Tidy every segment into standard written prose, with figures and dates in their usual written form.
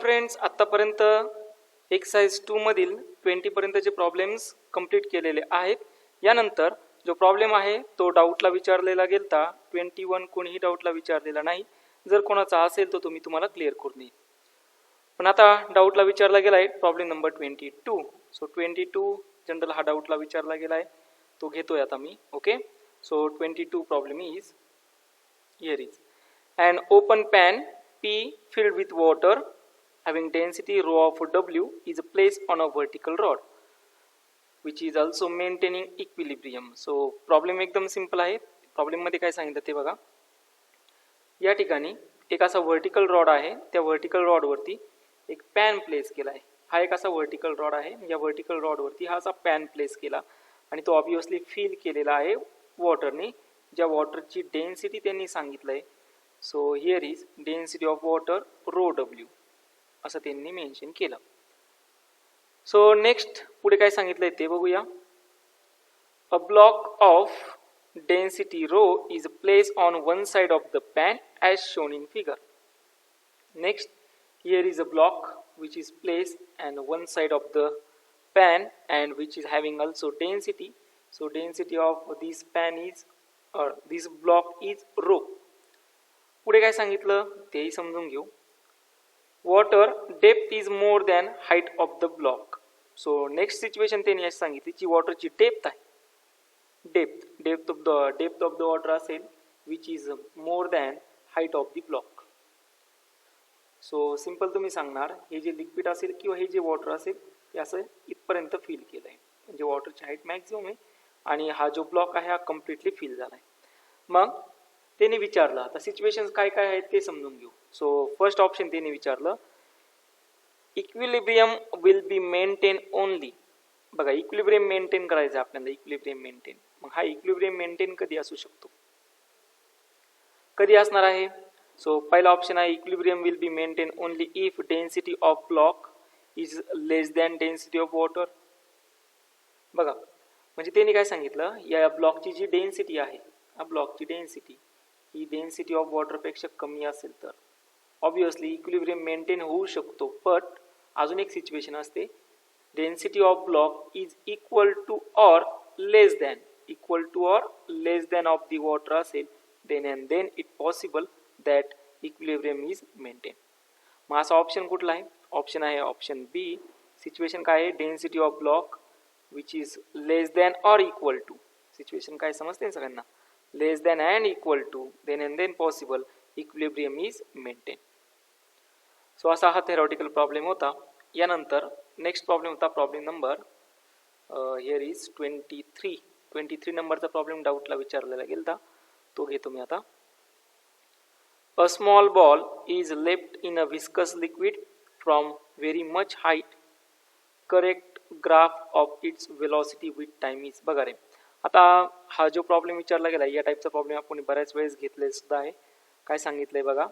Friends, आत्तापर्यंत exercise 2 मधील 20 पर्यंतचे प्रॉब्लेम्स कंप्लीट केलेले आहेत. यानंतर जो प्रॉब्लेम आहे तो डाऊटला विचारलेला गेलता. 21 कोणीही डाऊटला विचारलेला नाही. जर कोणाचा असेल तर तुम्ही तुम्हाला क्लिअर करून देईल. पण आता डाऊटला विचारला गेलाय प्रॉब्लेम नंबर 22. सो 22 जनरल हा डाऊटला विचारला गेलाय, तो घेतोय आता मी. Okay, so 22 problem is here is an open pan P filled with water having density rho of W is placed on a vertical rod which is also maintaining equilibrium. So problem एकदम simple आहे. Problem मध्ये काय सांगितलं ते बघा. या ठिकाणी एक असा वर्टिकल रॉड आहे. त्या वर्टिकल रॉड वरती एक पॅन प्लेस केला आहे. हा एक असा वर्टिकल रॉड आहे. या वर्टिकल रॉड वरती हा असा पॅन प्लेस केला आणि तो ऑब्वियसली फिल केलेला आहे वॉटरने. ज्या वॉटरची डेन्सिटी त्यांनी सांगितलंय. So here is density of water rho W असं त्यांनी मेन्शन केलं. सो नेक्स्ट पुढे काय सांगितलंय ते बघूया. A block of density rho is place on one side of the pan as shown in figure. Next here is a block which is placed and one side of the pan and which is having also density. So density of this pan is or this block is rho. पुढे काय सांगितलं तेही समजून घेऊ. Water depth is more than height of the block. So next situation त्यांनी अशी सांगितली की वॉटरची डेप्थ आहे. डेप्थ ऑफ द वॉटर असेल which is more than height of the block. So simple तुम्ही सांगणार हे जे लिक्विड असेल किंवा हे जे वॉटर असेल ते असं इथपर्यंत फिल केलं आहे. म्हणजे वॉटरची हाईट मॅक्झिमम आहे आणि हा जो ब्लॉक आहे हा कम्प्लिटली फिल झाला आहे. मग त्यांनी विचारलं आता सिच्युएशन काय काय आहेत ते समजून घेऊ. सो फर्स्ट ऑप्शन त्यांनी विचारलं equilibrium will be maintain only. बघा इक्विलिब्रियम मेंटेन करायचं आपल्याला. इक्विलिब्रियम मेंटेन, मग हा इक्विलिब्रियम मेंटेन कधी असू शकतो, कधी असणार आहे. सो पहिला ऑप्शन आहे equilibrium will be maintain only if density of block is less than density of water. बघा म्हणजे त्यांनी काय सांगितलं या ब्लॉकची जी डेन्सिटी आहे, या ब्लॉकची डेन्सिटी ही डेन्सिटी ऑफ वॉटरपेक्षा कमी असेल तर ऑब्वियसली इक्विलिब्रियम मेंटेन होऊ शकतो. बट अजून एक सिच्युएशन असते density of block is equal to or less than of the water असेल then it possible that equilibrium is maintain. मग असा ऑप्शन कुठला आहे, ऑप्शन आहे ऑप्शन बी. सिच्युएशन काय आहे density of block which is less than or equal to. Situation काय समजते सगळ्यांना, less than and equal to then possible equilibrium is maintain. So असा हा थेरॉटिकल प्रॉब्लेम होता. यानंतर नेक्स्ट प्रॉब्लेम होता प्रॉब्लेम नंबर हियर इज 23 नंबरचा प्रॉब्लेम डाऊटला विचारलेला गेलता, तो घेतो मी आता. A small ball is left in a viscous liquid from very much height. Correct graph of its velocity with time is. बघा रे आता हा जो प्रॉब्लेम विचारला गेला या टाईपचा प्रॉब्लेम आपण बऱ्याच वेळेस घेतलेला सुद्धा आहे. काय सांगितलंय बघा.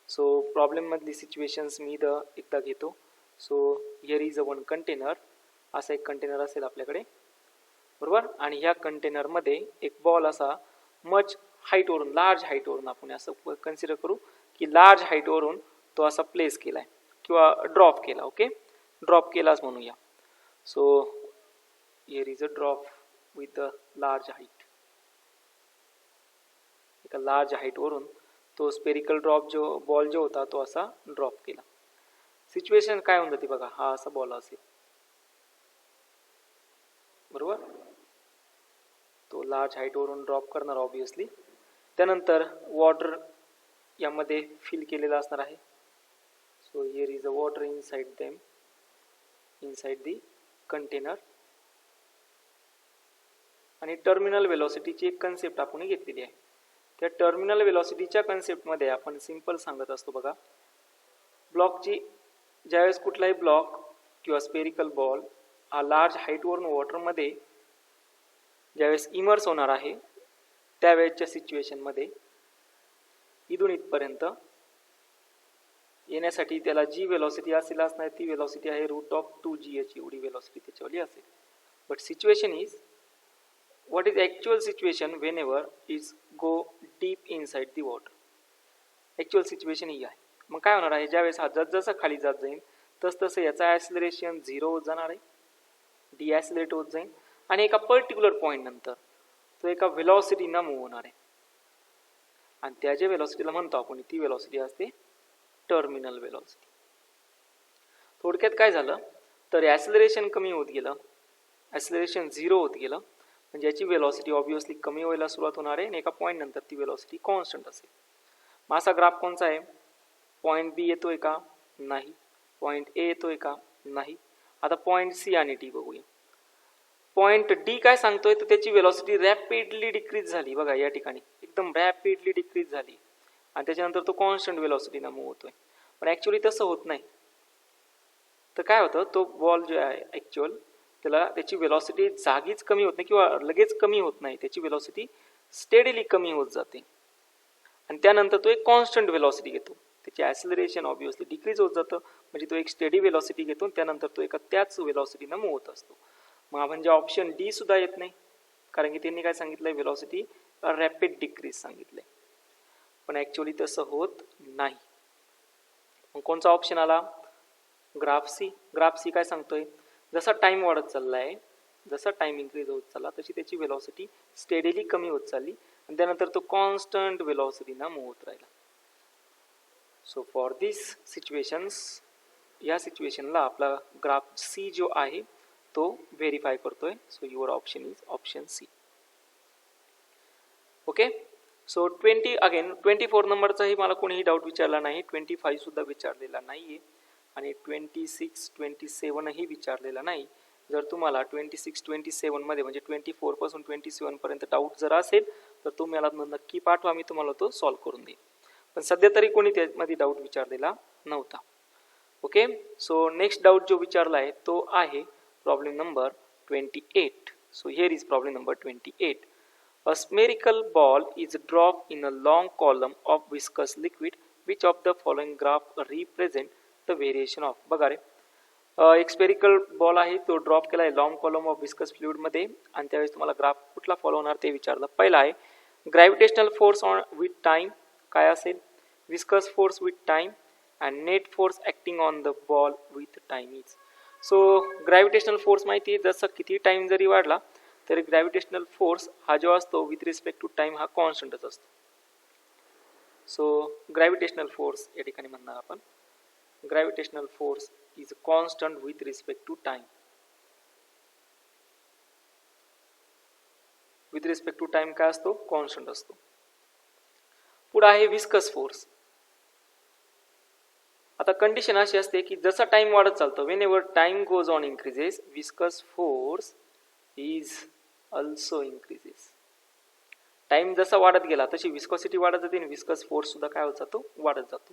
सो प्रॉब्लेम मधली सिच्युएशन्स मी एकदा घेतो. So here is a one container. असा एक कंटेनर असेल आपल्याकडे बरोबर, आणि ह्या कंटेनरमध्ये एक बॉल असा मच हाईटवरून लार्ज हाईटवरून आपण असं कन्सिडर करू की लार्ज हाईटवरून तो असा प्लेस केलाय किंवा ड्रॉप केला. ओके, ड्रॉप केलाच म्हणूया. So here is a drop with a large height. एका लार्ज हाईटवरून तो स्पेरिकल ड्रॉप जो बॉल जो होता तो असा ड्रॉप केला. सिच्युएशन काय होऊन जाते बघा, हा असा बॉल असेल बरोबर, तो लार्ज हाईटवरून ड्रॉप करणार ऑब्वियसली. त्यानंतर वॉटर यामध्ये फिल केलेला असणार आहे. So here is a water inside the container. आणि टर्मिनल वेलॉसिटीची एक कन्सेप्ट आपण घेतलेली आहे. त्या टर्मिनल वेलॉसिटीच्या कन्सेप्टमध्ये आपण सिंपल सांगत असतो बघा. ब्लॉकची ज्यावेळेस कुठलाही ब्लॉक किंवा स्पेरिकल बॉल हा लार्ज हाईटवरून वॉटरमध्ये ज्यावेळेस इमर्स होणार आहे त्यावेळेसच्या सिच्युएशनमध्ये इथून इथपर्यंत येण्यासाठी त्याला जी वेलॉसिटी असेल असणार ती वेलॉसिटी आहे √2gh एवढी वेलॉसिटी त्याच्यावरली असेल. But situation is what is actual situation whenever it go deep inside the water. Actual situation ही आहे मग काय होणार आहे, ज्यावेळेस हा जसं खाली जात जाईल तसं याचा ॲक्सिलरेशन 0 होत जाणार आहे, डिॲक्सिलरेट होत जाईल आणि एका पर्टिक्युलर पॉईंट नंतर तो एका व्हेलॉसिटीनं मूव्ह होणार आहे आणि त्या ज्या व्हेलॉसिटीला म्हणतो आपण ती व्हेलॉसिटी असते टर्मिनल व्हेलॉसिटी. थोडक्यात काय झालं तर ॲक्सिलरेशन कमी होत गेलं, ॲक्सिलरेशन 0 होत गेलं म्हणजे याची व्हेलॉसिटी ऑब्विसली कमी व्हायला सुरुवात होणार आहे आणि एका पॉईंट नंतर ती व्हेलॉसिटी कॉन्स्टंट असेल. मग असा ग्राफ कोणचा आहे, पॉईंट बी येतोय का, नाही. पॉईंट ए येतोय का, नाही. आता पॉईंट सी आणि डी बघूया. पॉईंट डी काय सांगतोय तर त्याची व्हेलॉसिटी रॅपिडली डिक्रीज झाली, बघा या ठिकाणी एकदम रॅपिडली डिक्रीज झाली आणि त्याच्यानंतर तो कॉन्स्टंट व्हेलॉसिटीनं मूव्ह होतोय. पण ॲक्च्युली तसं होत नाही. तर काय होतं, तो बॉल जो आहे ॲक्च्युअल त्याला त्याची व्हेलॉसिटी जागीच कमी होत नाही किंवा लगेच कमी होत नाही, त्याची व्हेलॉसिटी स्टेडीली कमी होत जाते आणि त्यानंतर तो एक कॉन्स्टंट व्हेलॉसिटी घेतो. त्याची ॲक्सिलरेशन ऑब्विसली डिक्रीज होत जातं म्हणजे तो एक स्टेडी व्हेलॉसिटी घेतो आणि त्यानंतर तो एका त्याच व्हेलॉसिटीनं मूव्ह होत असतो. मग म्हणजे ऑप्शन डी सुद्धा येत नाही कारण की त्यांनी काय सांगितलंय, व्हेलॉसिटी रॅपिड डिक्रीज सांगितलंय. पण ॲक्च्युअली तसं होत नाही. मग कोणचा ऑप्शन आला, ग्राफ सी. ग्राफ सी काय सांगतोय, जसा टाइम वाढत चाललाय, जसा टाइम इन्क्रीज होत चालला तशी त्याची व्हेलॉसिटी स्टेडीली कमी होत चालली आणि त्यानंतर तो कॉन्स्टंट व्हेलॉसिटीनं मूव्ह होत राहिला. सो फॉर दिस सिच्युएशन्स, या सिच्युएशनला आपला ग्राफ सी जो आहे तो व्हेरीफाय करतोय. So your option is option C. Okay. So 24 नंबरचाही मला कोणीही डाऊट विचारला नाही, 25 सुद्धा विचारलेला नाहीये आणि 26, 27 ही विचारलेला नाही. जर तुम्हाला 26, 27 मध्ये म्हणजे 24 पासून 27 पर्यंत डाऊट जर असेल तर तुम्ही मला नक्की पाठवा, मी तुम्हाला तो सॉल्व्ह करून देईन. पण सध्या तरी कोणी त्यामध्ये डाऊट विचारलेला नव्हता. ओके. सो नेक्स्ट डाऊट जो विचारला आहे तो आहे problem number 28. So here is problem number 28. A spherical ball is dropped in a long column of viscous liquid. Which of the following graph represent the variation of? बघा रे, एक spherical ball आहे तो drop केला आहे long column of viscous fluid मध्ये आणि त्यावेळेस तुम्हाला ग्राफ कुठला फॉलो होणार ते विचारलं. पहिला आहे gravitational force on with time, काय असेल, viscous force with time and net force acting on the ball with time is. So gravitational force माहिती आहे, जसं किती टाइम जरी वाढला तरी ग्रॅव्हिटेशनल फोर्स हा जो असतो विथ रिस्पेक्ट टू टाइम हा कॉन्स्टंटच असतो. सो ग्रॅव्हिटेशनल फोर्स या ठिकाणी म्हणणार आपण, gravitational force is constant with respect to time. With respect to time काय असतो, कॉन्स्टंट असतो. पुढे आहे विस्कस फोर्स. आता कंडिशन अशी असते की जसा टाइम वाढत चालतो, Wien ever time goes on increases viscous force is also increases. Time जसा वाढत गेला तशी विस्कॉसिटी वाढत जाते आणि विस्कस फोर्स सुद्धा काय होत जातो, वाढत जातो.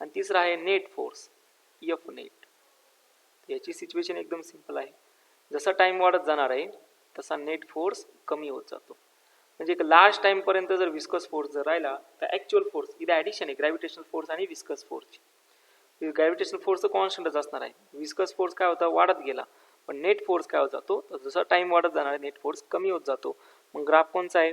आणि तिसरा आहे नेट फोर्स, एफ नेट. याची सिच्युएशन एकदम सिंपल आहे, जसा टाइम वाढत जाणार आहे तसा नेट फोर्स कमी होत जातो. म्हणजे एक लास्ट टाइम पर्यंत जर विस्कस फोर्स जर राहिला तर ऍक्च्युअल फोर्स इथे ऍडिशन आहे ग्रॅव्हिटेशनल फोर्स आणि विस्कस फोर्सची. ग्रॅव्हिटेशनल फोर्स तर कॉन्स्टंटच असणार आहे, विस्कस फोर्स काय होता, वाढत गेला. पण नेट फोर्स काय होत जातो, तर जसा टाइम वाढत जाणार आहे नेट फोर्स कमी होत जातो. मग ग्राफ कोणचा आहे,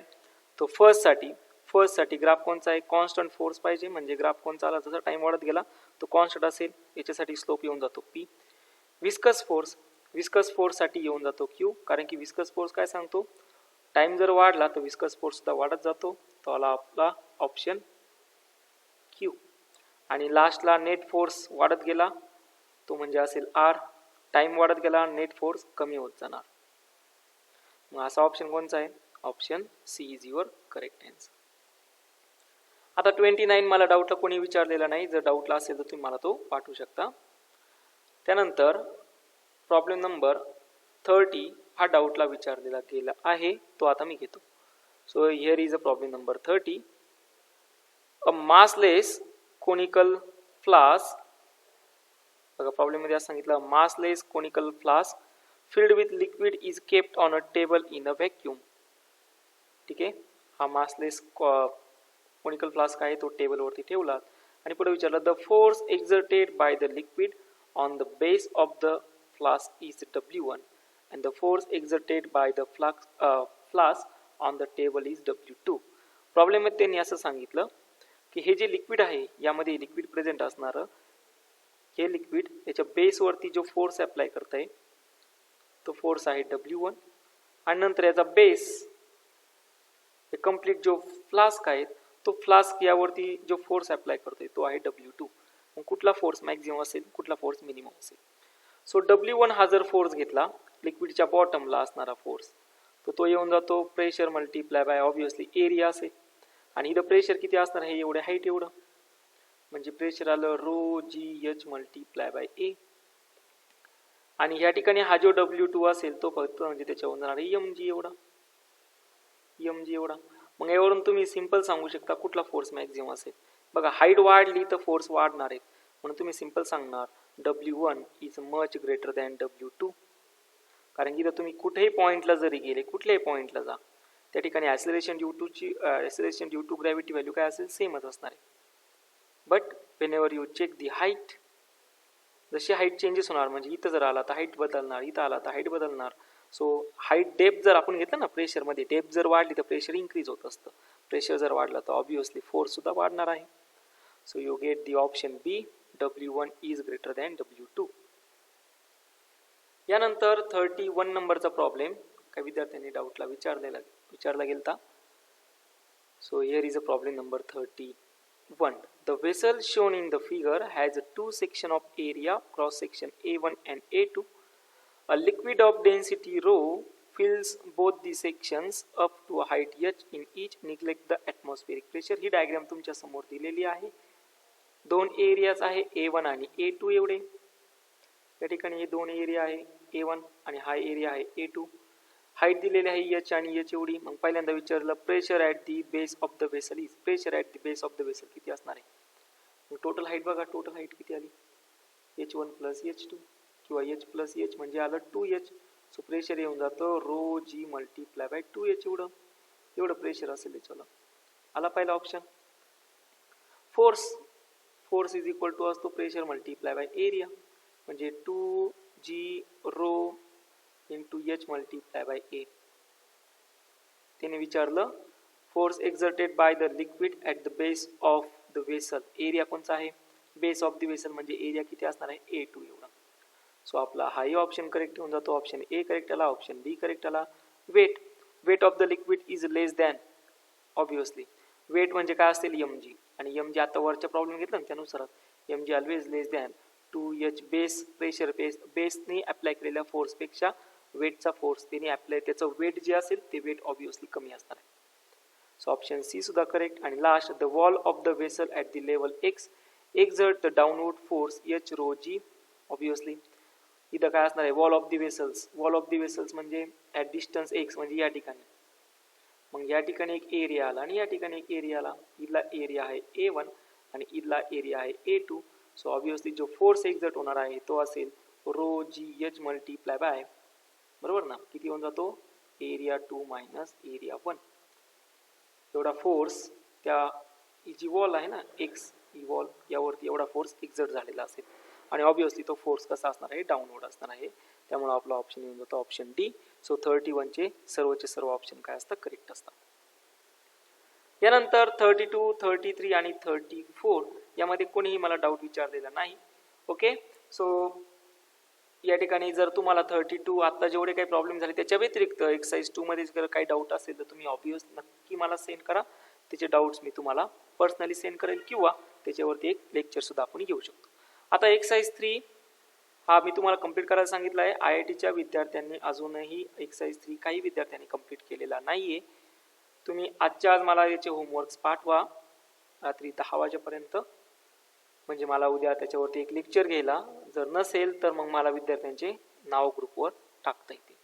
तो फर्स्टसाठी ग्राफ कोणचा आहे, कॉन्स्टंट फोर्स पाहिजे. म्हणजे ग्राफ कोणचा आला, जसा टाइम वाढत गेला तो कॉन्स्टंट असेल, याच्यासाठी स्लोप येऊन जातो पी. विस्कस फोर्ससाठी येऊन जातो क्यू, कारण की विस्कस फोर्स काय सांगतो, टाइम जर वाढला तर विस्कस फोर्स सुद्धा वाढत जातो. तो आला आपला ऑप्शन क्यू. आणि लास्टला नेट फोर्स वाढत गेला तो म्हणजे असेल आर. टाइम वाढत गेला नेट फोर्स कमी होत जाणार. मग असा ऑप्शन कोणचा आहे, option C is your correct answer. आता 29 मला डाऊटला कोणी विचारलेला नाही, जर डाऊटला असेल तर तुम्ही मला तो पाठवू शकता. त्यानंतर प्रॉब्लेम नंबर 30 हा डाऊटला विचारलेला गेला आहे, तो आता मी घेतो. So here is a problem number 30. A massless conical flask, बघा प्रॉब्लेम मध्ये असं सांगितलं, massless conical flask filled with liquid is kept on a table in a vacuum. ठीक आहे, हा मासलेस कोनिकल फ्लास्क आहे तो टेबल वरती ठेवला आणि पुढे विचारलं, the force exerted by the liquid on the base of the flask is W1 and the force exerted by the flask on the table is W2. Problem मध्ये त्यांनी असं सांगितलं की हे जे लिक्विड आहे यामध्ये लिक्विड प्रेझेंट असणारं हे लिक्विड याच्या बेसवरती जो फोर्स अप्लाय करत आहे तो फोर्स आहे W1 आणि नंतर याचा बेस कंप्लीट जो फ्लास्क आहे तो फ्लास्क यावरती जो फोर्स अप्लाय करतोय तो आहे W2. मग कुठला फोर्स मॅक्झिमम असेल कुठला फोर्स मिनिमम असेल. सो W1 हा जर फोर्स घेतला लिक्विडच्या बॉटमला असणारा फोर्स तर तो येऊन जातो pressure multiply bye obviously area असेल आणि इथं प्रेशर किती असणार आहे एवढे हाईट एवढं म्हणजे प्रेशर आलं ρGH मल्टिप्लाय बाय ए आणि ह्या ठिकाणी हा जो W2 असेल तो फक्त म्हणजे त्याच्यावर जाणार आहे mg एवढा. मग यावरून तुम्ही सिंपल सांगू शकता कुठला फोर्स मॅक्झिमम असेल. बघा हाईट वाढली तर फोर्स वाढणार आहे म्हणून तुम्ही सिंपल सांगणार W1 is much greater than W2 कारण की तुम्ही कुठेही पॉइंटला जरी गेले कुठल्याही पॉइंटला जा त्या ठिकाणी acceleration due to gravity value काय असेल सेमच असणार आहे. But whenever you check the height जशी हाईट चेंजेस होणार म्हणजे इथं जर आला तर हाईट बदलणार इथं आला तर हाईट बदलणार. सो हाईट डेप्थ जर आपण घेतलं ना प्रेशरमध्ये डेप्थ जर वाढली तर प्रेशर इन्क्रीज होत असतं. प्रेशर जर वाढला तर ऑब्विसली फोर्स सुद्धा वाढणार आहे. So you get the option B W1 is greater than W2. यानंतर 31 नंबरचा प्रॉब्लेम काही विद्यार्थ्यांनी डाऊटला विचारला गेलता. So here is a problem number 31. The vessel shown in the figure has two sections of area cross section A1 and A2. A liquid of density rho fills both the sections up to a height h in each. Neglect the atmospheric pressure. He diagram तुमच्या समोर दिलेली आहे. दोन areas आहे A1 आणि A2 एवढे. या ठिकाणी हे दोन एरिया आहे A1 आणि हा एरिया आहे A2. हाईट दिलेली आहे h आणि h एवढी. मग पहिल्यांदा विचारलं pressure at the base of the vessel is. Pressure at the base of the vessel किती असणार आहे. मग टोटल हाईट बघा टोटल हाईट किती आली h1 प्लस h2 किंवा h प्लस h म्हणजे आलं 2h. सो प्रेशर येऊन जातं ρg मल्टिप्लाय बाय 2h एवढं प्रेशर असेल याच्याला. आला पहिला option. Force is equal to असतो प्रेशर मल्टिप्लाय बाय एरिया म्हणजे 2g rho into h multiply by A. त्याने विचारलं force exerted by the liquid at the base of the vessel. Area कोणचा आहे बेस ऑफ द वेसल म्हणजे area किती असणार आहे A2 एवढा. सो आपला हाही ऑप्शन करेक्ट होऊन जातो. ऑप्शन ए करेक्ट आला ऑप्शन बी करेक्ट आला. Weight of the liquid is less than obviously weight म्हणजे काय असेल mg आणि mg आता वरच्या प्रॉब्लेम घेतला ना त्यानुसार mg always less than 2h base pressure बेसने अप्लाय केलेल्या फोर्सपेक्षा वेटचा फोर्स त्याने अप्लाय त्याचं वेट जे असेल ते वेट ऑब्विसली कमी असणार आहे. सो ऑप्शन सी सुद्धा करेक्ट. आणि last the wall of the vessel at the level x exert the downward force h rho g. Obviously इथं काय असणार आहे वॉल ऑफ द वेसल्स म्हणजे ॲट डिस्टन्स x म्हणजे या ठिकाणी. मग या ठिकाणी एक एरिया आला आणि या ठिकाणी एक एरिया आला. इथला एरिया आहे A1 आणि इथला एरिया आहे A2. सो ऑब्विसली जो फोर्स एक्झर्ट होणार आहे तो असेल ρGH मल्टिप्लाय बाय बरोबर ना किती होऊन जातो एरिया 2 मायनस एरिया 1 एवढा फोर्स त्या जी वॉल आहे ना एक्स ही वॉल यावरती एवढा फोर्स एक्झर्ट झालेला असेल आणि ऑब्विसली तो फोर्स कसा असणार आहे डाऊनवर्ड असणार आहे. त्यामुळे आपला ऑप्शन येऊन जातो ऑप्शन डी. सो 31 चे सर्व ऑप्शन काय असतात करेक्ट असतात. यानंतर 32, 33 आणि 34 यामध्ये कोणीही मला डाऊट विचारलेला नाही. ओके सो या ठिकाणी जर तुम्हाला 32 आता जेवढे काही प्रॉब्लेम झाले त्याच्या व्यतिरिक्त एक्सरसाइज 2 मध्ये जर काही डाऊट असेल तर तुम्ही ऑब्वियस नक्की मला सेंड करा. त्याचे डाऊट्स मी तुम्हाला पर्सनली सेंड करेल किंवा त्याच्यावरती एक लेक्चर सुद्धा आपण घेऊ शकतो. आता एक्सरसाइज 3 हा मी तुम्हाला कंप्लीट करायला सांगितलं आहे. IITच्या विद्यार्थ्यांनी अजूनही एक्सरसाइज 3 काही विद्यार्थ्यांनी कंप्लीट केलेला नाहीये. तुम्ही आजच्या आज मला याचे होमवर्क्स पाठवा रात्री 10 वाजेपर्यंत म्हणजे मला उद्या त्याच्यावरती एक लेक्चर घ्यायला. जर नसेल तर मग मला विद्यार्थ्यांचे नाव ग्रुपवर टाकता येते.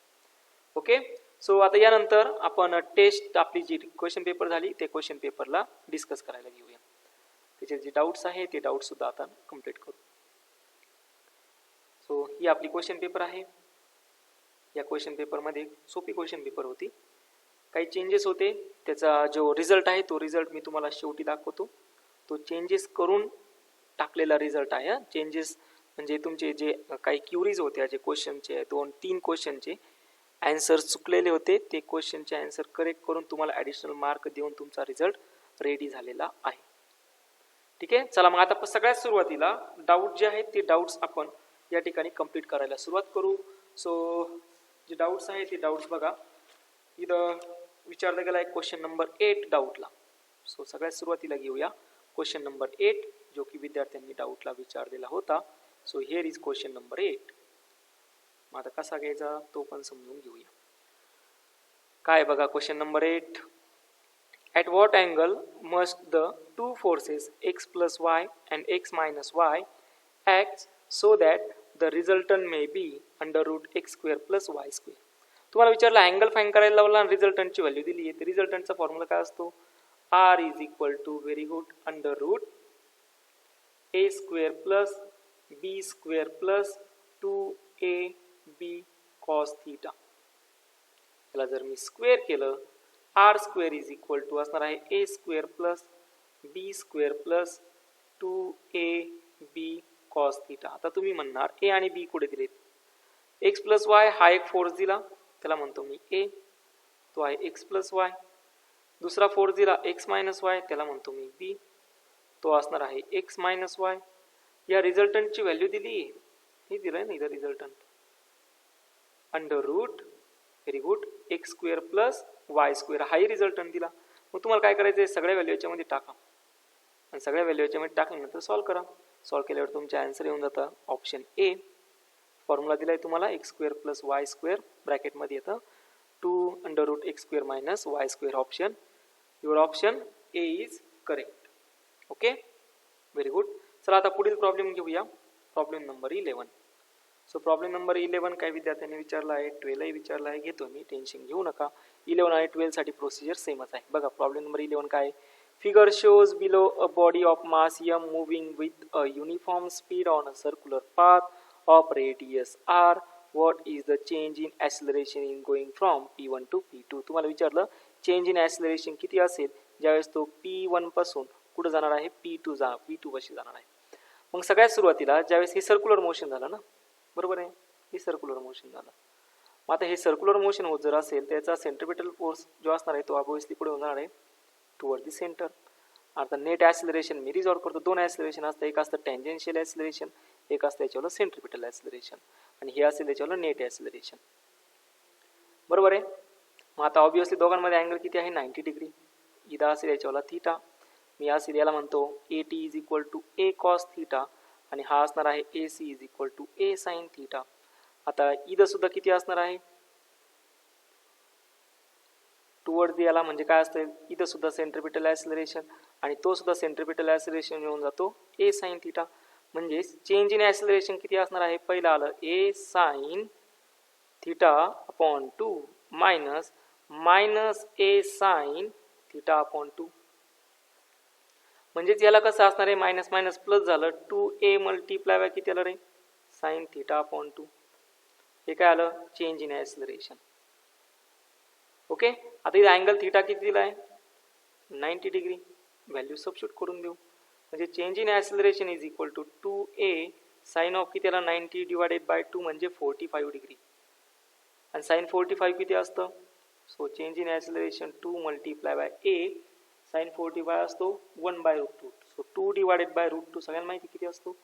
ओके सो आता यानंतर आपण टेस्ट आपली जी क्वेश्चन पेपर झाली ते क्वेश्चन पेपरला डिस्कस करायला घेऊया. त्याचे जे डाऊट्स आहे ते डाऊट्स सुद्धा आता कंप्लीट करू. सो ही आपली क्वेश्चन पेपर आहे. या क्वेश्चन पेपरमध्ये सोपी क्वेश्चन पेपर होती. काही चेंजेस होते त्याचा जो रिझल्ट आहे तो रिझल्ट मी तुम्हाला शेवटी दाखवतो. तो चेंजेस करून टाकलेला रिझल्ट आहे. चेंजेस म्हणजे तुमचे जे काही क्युरीज होत्या जे क्वेश्चनचे 2-3 क्वेश्चनचे आन्सर चुकलेले होते ते क्वेश्चनचे आन्सर करेक्ट करून तुम्हाला ॲडिशनल मार्क देऊन तुमचा रिझल्ट रेडी झालेला आहे. ठीक आहे. चला मग आता सगळ्यात सुरुवातीला डाऊट जे आहेत ते डाऊट्स आपण या ठिकाणी कंप्लीट करायला सुरुवात करू. सो जे डाऊट्स आहेत ते डाऊट्स बघा, इथं विचारला गेला आहे क्वेश्चन नंबर 8 डाऊटला. सो सगळ्यात सुरुवातीला घेऊया क्वेश्चन नंबर 8 जो की विद्यार्थ्यांनी डाऊटला विचारलेला होता. So here is question number 8. मग आता कसा घ्यायचा तो पण समजून घेऊया. काय बघा question number 8. At what angle must the two forces x plus y and x minus y act so that the resultant may be under root x square plus y square? तुम्हाला विचारलं अँगल फाइंड करायला लावला आणि रिझल्टंटची value दिली आहे. तर रिझल्टंटचा formula काय असतो? r is equal to very good under root a square plus b square plus 2ab cos theta. याला जर मी स्क्वेअर केलं R square is equal to असणार आहे A square plus B square plus 2ab cos theta. आता तुम्ही म्हणणार ए आणि बी कुठे दिलेत? एक्स प्लस वाय हा एक फोर्स दिला त्याला म्हणतो मी ए, तो आहे एक्स प्लस वाय. दुसरा फोर्स दिला एक्स मायनस वाय त्याला म्हणतो मी बी, तो असणार आहे एक्स मायनस वाय. या रिझल्टंटची व्हॅल्यू दिली आहे, हे दिलंय ना इथं resultant under root very good x square plus Y square हाही रिझल्टंट दिला. मग तुम्हाला काय करायचं आहे? सगळ्या व्हॅल्यू याच्यामध्ये टाका आणि सगळ्या व्हॅल्यू याच्यामध्ये टाकल्यानंतर सॉल्व करा. सॉल्व केल्यावर तुमचे आन्सर येऊन जातं ऑप्शन ए. फॉर्म्युला दिला आहे तुम्हाला X square plus Y square ब्रॅकेटमध्ये येतं 2 under root X square minus Y square. Option your option A is correct. Okay very good. चला आता पुढील प्रॉब्लेम घेऊया. Problem number 11. So problem number 11 काय विद्यार्थ्यांनी विचारला आहे? 12ही विचारला आहे. घेतो मी, टेन्शन घेऊ नका. 11 आणि 12 साठी प्रोसिजर सेमच आहे. बघा प्रॉब्लेम नंबर 11 काय? Figure shows below a body of mass m moving with a uniform speed on a circular path of radius r. What is the change in acceleration in going from p1 to p2. तुम्हाला विचारलं change in acceleration किती असेल ज्यावेळेस तो p1 पासून कुठे जाणार आहे? p2 पाशी जाणार आहे. मग सगळ्यात सुरुवातीला ज्यावेळेस हे सर्क्युलर मोशन झालं ना, बरोबर आहे, हे सर्क्युलर मोशन झालं. मग आता हे सर्क्युलर मोशन होत जर असेल त्याचा सेंट्रिपिटल फोर्स जो असणार आहे तो ऑब्वियसली पुढे होणार आहे टुवर्ड द सेंटर. आता नेट ॲक्सिलरेशन मी रिझॉल्व करतो. दोन ॲक्सिलरेशन असतं, एक असतं टँजेन्शियल ॲक्सिलरेशन, एक असतं याच्यावर सेंट्रिपिटल ॲक्सिलरेशन, आणि हे असेल याच्यावर नेट ॲक्सिलरेशन. बरोबर आहे. मग आता ऑब्वियसली दोघांमध्ये अँगल किती आहे? 90 डिग्री. इथं असेल याच्यावर थीटा, मी असेल याला म्हणतो AT is equal to a cos theta, आणि हा असणार आहे AC is equal to a sine theta. आता इथं सुद्धा किती असणार आहे? टुवर्ड याला म्हणजे काय असतं? इथं सुद्धा सेंट्रिपिटल ॲक्सिलरेशन, आणि तो सुद्धा सेंट्रिपिटल ॲक्सिलरेशन येऊन जातो ए साइन थीटा. म्हणजे चेंज इन ॲक्सिलरेशन किती असणार आहे? पहिलं आलं ए साइन थीटा अपॉन 2 मायनस ए साइन थीटा अपॉन 2. म्हणजेच याला कसं असणार आहे? मायनस मायनस प्लस झालं, 2a मल्टिप्लाय बाय किती आलं रे? Sine theta upon 2. हे काय आलं? Change in acceleration. ओके. आता इथे अँगल थीटा किती दिला आहे? 90 डिग्री. व्हॅल्यू सबस्टिट्यूट करून देऊ. म्हणजे change in acceleration is equal to 2a sine of किती आला? 90 डिवायडेड बाय 2 म्हणजे 45 डिग्री. आणि साइन 45 किती असतं? So change in acceleration 2 multiply by a sine 45 असतो 1/√2. सो 2 डिवायडेड बाय √2 सगळ्यांना माहिती किती असतो?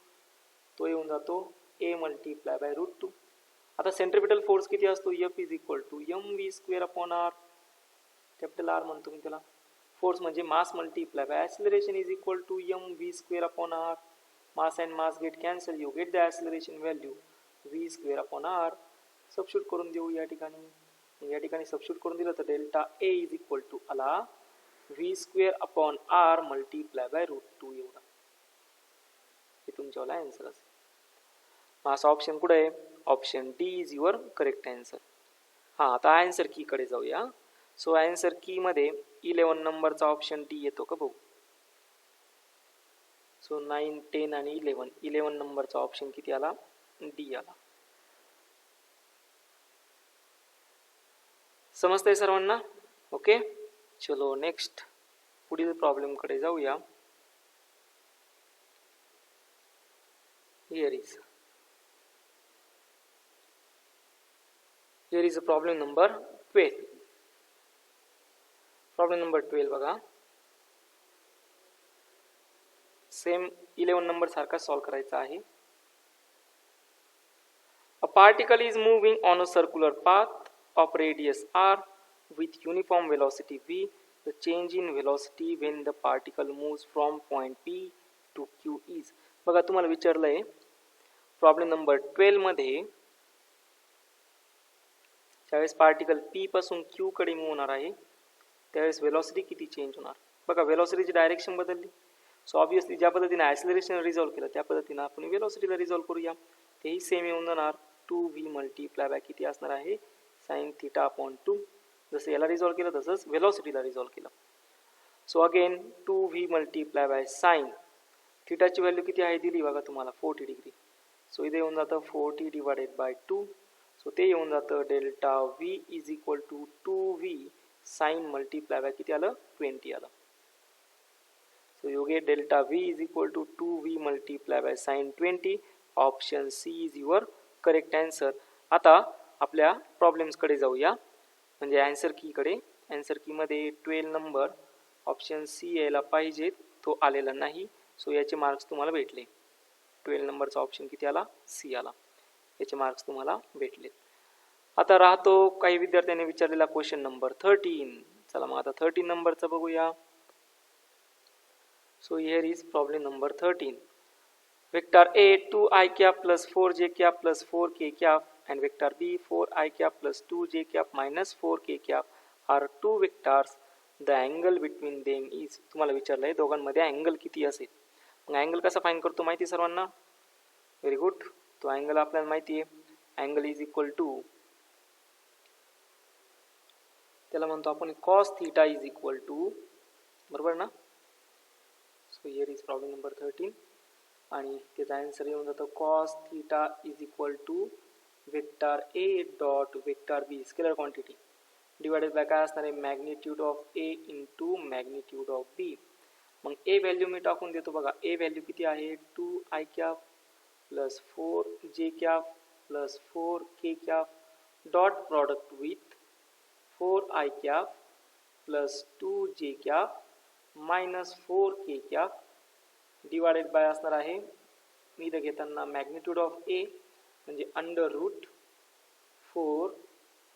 तो येऊन जातो a मल्टिप्लाय बाय √2. आता सेंट्रिपिटल फोर्स किती असतो? F is equal to mv square upon r. Capital R म्हणतो मी त्याला. फोर्स म्हणजे mass multiply by acceleration is equal to mv square upon r. Mass and mass get cancel, you get the acceleration value v square upon r. Substitute करून देऊ या ठिकाणी. या ठिकाणी सबस्टिट्यूट करून दिलं तर delta a is equal to आला v square upon r multiply by √2 एवढा. हे तुमच्यावाला आन्सर असेल. माझा ऑप्शन कुठे आहे? Option D is your correct answer. हां, आता आन्सर की कडे जाऊया. सो आन्सर की मध्ये 11 नंबरचा ऑप्शन डी येतो का बघू. सो 9, 10 आणि 11 नंबरचा ऑप्शन किती आला? डी आला. समजतंय सर्वांना? ओके. चलो नेक्स्ट पुढील प्रॉब्लेम कडे जाऊया. Here is a problem number 12. Problem number 12 बघा. सेम 11 नंबर सारखा सॉल्व करायचा आहे. A particle is moving on a circular path of radius r with uniform velocity v. The change in velocity when the particle moves from point P to Q is. बघा तुम्हाला विचारलंय problem number 12 मध्ये ज्यावेळेस particle P पासून Q कडे move होणार आहे त्यावेळेस velocity किती चेंज होणार. बघा वेलॉसिटीची डायरेक्शन बदलली, सो ऑब्विसली ज्या पद्धतीने ॲक्सिलरेशन रिझॉल्व्ह केलं त्या पद्धतीने आपण वेलॉसिटीला रिझॉल्व्ह करूया. तेही सेम येऊन जाणार 2v मल्टिप्लाय बाय किती असणार आहे साइन थिटा अपॉन 2. जसं याला रिझॉल्व्ह केलं तसंच वेलॉसिटीला रिझॉल्व्ह केलं. So again 2v multiply by sine थिटाची व्हॅल्यू किती आहे दिली बघा तुम्हाला 40 डिग्री. सो इथे येऊन जातं 40 डिवायडेड बाय 2. सो ते येऊन जातं delta v is equal to 2v sine multiply by किती आलं 20 आलं. So you get delta v is equal to 2v multiply by sine 20. Option C is your correct answer. आता आपल्या प्रॉब्लेम्सकडे जाऊया, म्हणजे आन्सर कीकडे. आन्सर कीमध्ये 12 नंबर ऑप्शन सी यायला पाहिजे, तो आलेला नाही. सो याचे मार्क्स तुम्हाला भेटले. 12 नंबरचा ऑप्शन किती आला सी आला, याचे मार्क्स तुम्हाला भेटले. आता राहतो काही विद्यार्थ्यांनी विचारलेला क्वेश्चन नंबर 13. चला मग आता 13 नंबरचा बघूया. So here is problem number 13. Vector A 2i cap plus 4j cap plus 4k cap and vector B 4i cap plus 2j cap minus 4k cap are two vectors. The angle between them is. तुम्हाला विचारलं आहे दोघांमध्ये angle किती असेल. मग angle कसा find करतो माहिती सर्वांना. Very good. तो अँगल आपल्याला माहिती आहे. अँगल इज इक्वल टू त्याला म्हणतो आपण cos theta is equal to, बरोबर ना. So here is problem number 13 आणि त्याचा आन्सर येऊन जातो cos theta is equal to vector A dot vector B scalar quantity divided by काय असणार आहे magnitude of A into magnitude of B. मग ए व्हॅल्यू मी टाकून देतो बघा. ए व्हॅल्यू किती आहे 2i cap plus 4j cap plus 4k cap dot product with 4i cap plus 2j cap minus 4k cap divided by असणार आहे मी इथं घेताना मॅग्निट्यूड ऑफ ए म्हणजे अंडर रूट 4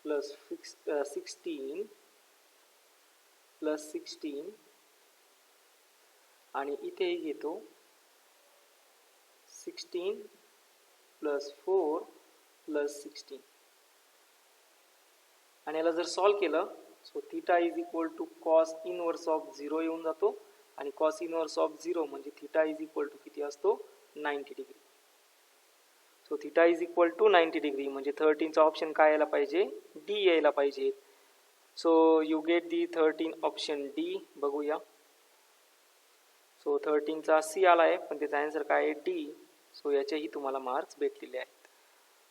प्लस 16 प्लस 16 आणि इथेही घेतो 16 प्लस 4 प्लस 16 आणि याला जर सॉल्व केलं so theta is equal to cos inverse of 0 येऊन जातो आणि कॉस इनवर्स ऑफ 0 म्हणजे थीटा इज इक्वल टू किती असतो 90 degree. So theta is equal to 90 degree म्हणजे 13चा ऑप्शन काय यायला पाहिजे डी यायला पाहिजे. So you get the 13 option D. बघूया. सो 13चा सी आला आहे पण त्याचा आन्सर काय आहे डी. सो याचेही तुम्हाला मार्क्स भेटलेले आहेत.